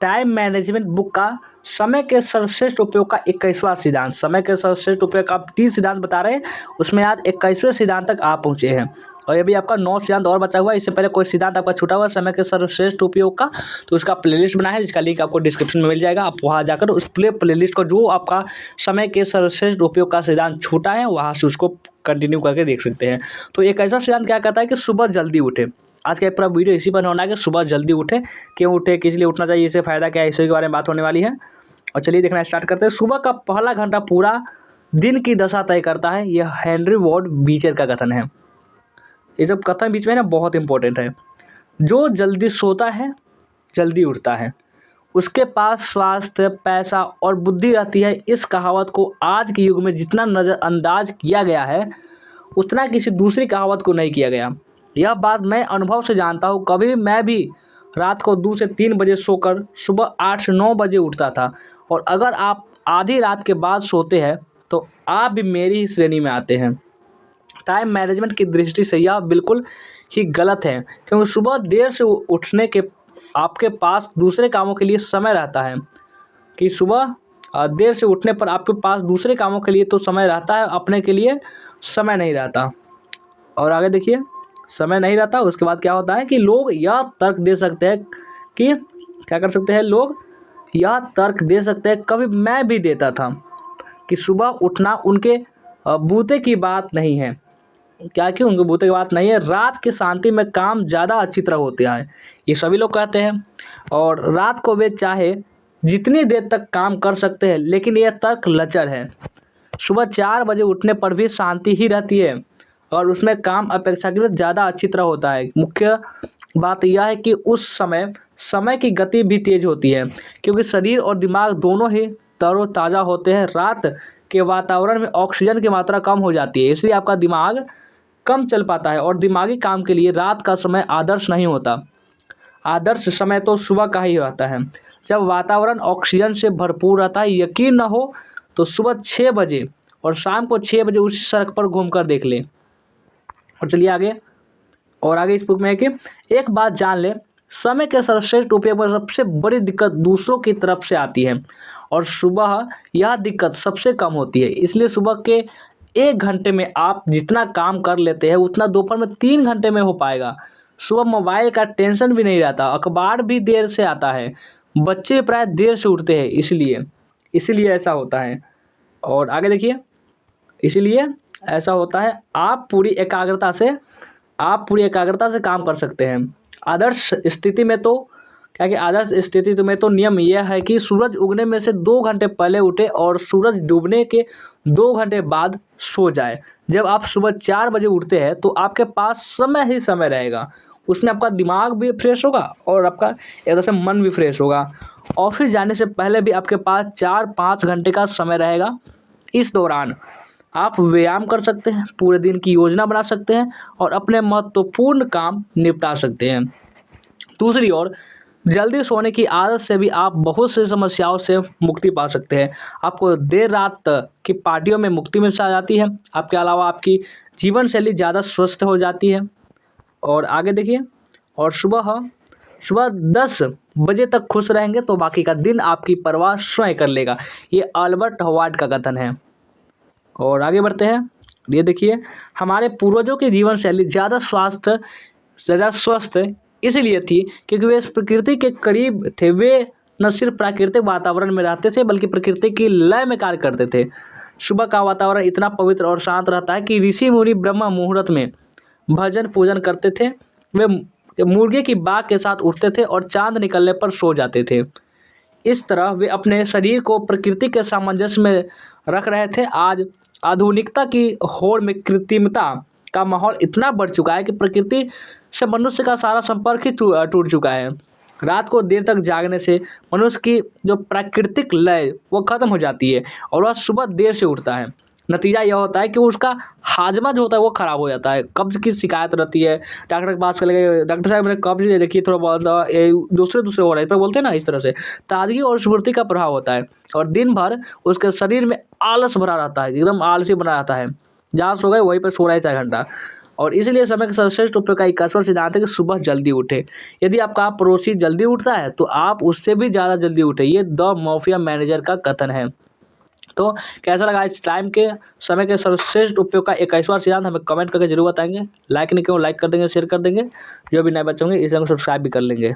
Time management book का समय के सर्वश्रेष्ठ उपयोग का 21वां सिद्धांत। समय के सर्वश्रेष्ठ उपयोग का आप 30 सिद्धांत बता रहे हैं, उसमें आज 21वें सिद्धांत तक आप पहुँचे हैं और अभी आपका 9 सिद्धांत और बचा हुआ है। इससे पहले कोई सिद्धांत आपका छूटा हुआ है समय के सर्वश्रेष्ठ उपयोग का, तो उसका प्लेलिस्ट बना है जिसका लिंक आपको डिस्क्रिप्शन में मिल जाएगा। आप वहाँ जाकर उस प्लेलिस्ट को जो आपका समय के सर्वश्रेष्ठ उपयोग का सिद्धांत छूटा है वहाँ से उसको कंटिन्यू करके देख सकते हैं। तो एक ऐसा सिद्धांत क्या कहता है कि सुबह जल्दी उठे। आज का पूरा वीडियो इसी पर होना है कि सुबह जल्दी उठे, क्यों उठे, किस लिए उठना चाहिए, इससे फ़ायदा क्या है, इसी के बारे में बात होने वाली है। और चलिए देखना स्टार्ट करते हैं। सुबह का पहला घंटा पूरा दिन की दशा तय करता है, यह हेनरी वॉर्ड बीचर का कथन है। ये सब कथन बीच में ना बहुत इंपॉर्टेंट है। जो जल्दी सोता है जल्दी उठता है, उसके पास स्वास्थ्य, पैसा और बुद्धि रहती है। इस कहावत को आज के युग में जितना नज़रअंदाज किया गया है उतना किसी दूसरी कहावत को नहीं किया गया। यह बात मैं अनुभव से जानता हूँ। कभी मैं भी रात को 2 से 3 बजे सोकर सुबह 8 से 9 बजे उठता था, और अगर आप आधी रात के बाद सोते हैं तो आप भी मेरी ही श्रेणी में आते हैं। टाइम मैनेजमेंट की दृष्टि से यह बिल्कुल ही गलत है, क्योंकि सुबह देर से उठने के आपके पास दूसरे कामों के लिए समय रहता है। कि सुबह देर से उठने पर आपके पास दूसरे कामों के लिए तो समय रहता है, अपने के लिए समय नहीं रहता। और आगे देखिए, समय नहीं रहता, उसके बाद क्या होता है कि लोग यह तर्क दे सकते हैं कि क्या कर सकते हैं, लोग यह तर्क दे सकते हैं, कभी मैं भी देता था, कि सुबह उठना उनके बूते की बात नहीं है। क्या कि उनके बूते की बात नहीं है, रात की शांति में काम ज़्यादा अच्छी तरह होता है, ये सभी लोग कहते हैं। और रात को वे चाहे जितनी देर तक काम कर सकते हैं, लेकिन यह तर्क लचर है। सुबह 4 बजे उठने पर भी शांति ही रहती है और उसमें काम अपेक्षाकृत ज़्यादा अच्छी तरह होता है। मुख्य बात यह है कि उस समय की गति भी तेज होती है, क्योंकि शरीर और दिमाग दोनों ही तरोताज़ा होते हैं। रात के वातावरण में ऑक्सीजन की मात्रा कम हो जाती है, इसलिए आपका दिमाग कम चल पाता है और दिमागी काम के लिए रात का समय आदर्श नहीं होता। आदर्श समय तो सुबह का ही रहता है, जब वातावरण ऑक्सीजन से भरपूर रहता है। यकीन न हो तो सुबह 6 बजे और शाम को 6 बजे उसी सड़क पर घूमकर देख लें। और चलिए आगे, और आगे इस बुक में है कि एक बात जान ले, समय के सर्वश्रेष्ठ उपयोग में सबसे बड़ी दिक्कत दूसरों की तरफ से आती है, और सुबह यह दिक्कत सबसे कम होती है। इसलिए सुबह के 1 घंटे में आप जितना काम कर लेते हैं उतना दोपहर में 3 घंटे में हो पाएगा। सुबह मोबाइल का टेंशन भी नहीं रहता, अखबार भी देर से आता है, बच्चे प्राय देर से उठते हैं, इसीलिए ऐसा होता है। और आगे देखिए, इसीलिए ऐसा होता है, आप पूरी एकाग्रता से काम कर सकते हैं। आदर्श स्थिति में तो नियम यह है कि सूरज उगने में से 2 घंटे पहले उठे और सूरज डूबने के 2 घंटे बाद सो जाए। जब आप सुबह 4 बजे उठते हैं तो आपके पास समय ही समय रहेगा, उसमें आपका दिमाग भी फ्रेश होगा और आपका एक तरह से मन भी फ्रेश होगा। ऑफिस जाने से पहले भी आपके पास 4-5 घंटे का समय रहेगा। इस दौरान आप व्यायाम कर सकते हैं, पूरे दिन की योजना बना सकते हैं और अपने महत्वपूर्ण काम निपटा सकते हैं। दूसरी ओर जल्दी सोने की आदत से भी आप बहुत सी समस्याओं से मुक्ति पा सकते हैं। आपको देर रात की पार्टियों में मुक्ति मिल जाती है। आपके अलावा आपकी जीवन शैली ज़्यादा स्वस्थ हो जाती है। और आगे देखिए, और सुबह 10 बजे तक खुश रहेंगे तो बाकी का दिन आपकी परवाह स्वयं कर लेगा। ये अल्बर्ट हॉवर्ड का कथन है। और आगे बढ़ते हैं, ये देखिए, हमारे पूर्वजों की जीवन शैली ज़्यादा स्वस्थ इसलिए थी क्योंकि वे इस प्रकृति के करीब थे। वे न सिर्फ प्राकृतिक वातावरण में रहते थे बल्कि प्रकृति की लय में कार्य करते थे। सुबह का वातावरण इतना पवित्र और शांत रहता है कि ऋषि मुनि ब्रह्म मुहूर्त में भजन पूजन करते थे। वे मुर्गे की बाग के साथ उठते थे और चांद निकलने पर सो जाते थे। इस तरह वे अपने शरीर को प्रकृति के सामंजस्य में रख रहे थे। आज आधुनिकता की होड़ में कृत्रिमता का माहौल इतना बढ़ चुका है कि प्रकृति से मनुष्य का सारा संपर्क ही टूट चुका है। रात को देर तक जागने से मनुष्य की जो प्राकृतिक लय वो खत्म हो जाती है और वह सुबह देर से उठता है। नतीजा यह होता है कि उसका हाजमा जो होता है वो ख़राब हो जाता है, कब्ज की शिकायत रहती है। डॉक्टर के पास चले गए, डॉक्टर साहब मेरे कब्ज देखिए थोड़ा बहुत दूसरे हो रहा है, इस पर बोलते हैं ना, इस तरह से ताजगी और स्फूर्ति का प्रभाव होता है और दिन भर उसके शरीर में आलस भरा रहता है, एकदम आलसी बना रहता है। जहाँ सो गए वहीं पर सो रहा है 4 घंटा। और इसलिए समय के सर्वश्रेष्ठ उपयोग का 21वां सिद्धांत है कि सुबह जल्दी उठे। यदि आपका पड़ोसी जल्दी उठता है तो आप उससे भी ज़्यादा जल्दी उठे, ये द माफिया मैनेजर का कथन है। तो कैसा लगा इस समय के सर्वश्रेष्ठ उपयोग का 21वां सिद्धांत, हमें कमेंट करके जरूर बताएंगे। लाइक नहीं किया लाइक कर देंगे, शेयर कर देंगे। जो भी नए बच्चे होंगे इसे हम सब्सक्राइब भी कर लेंगे।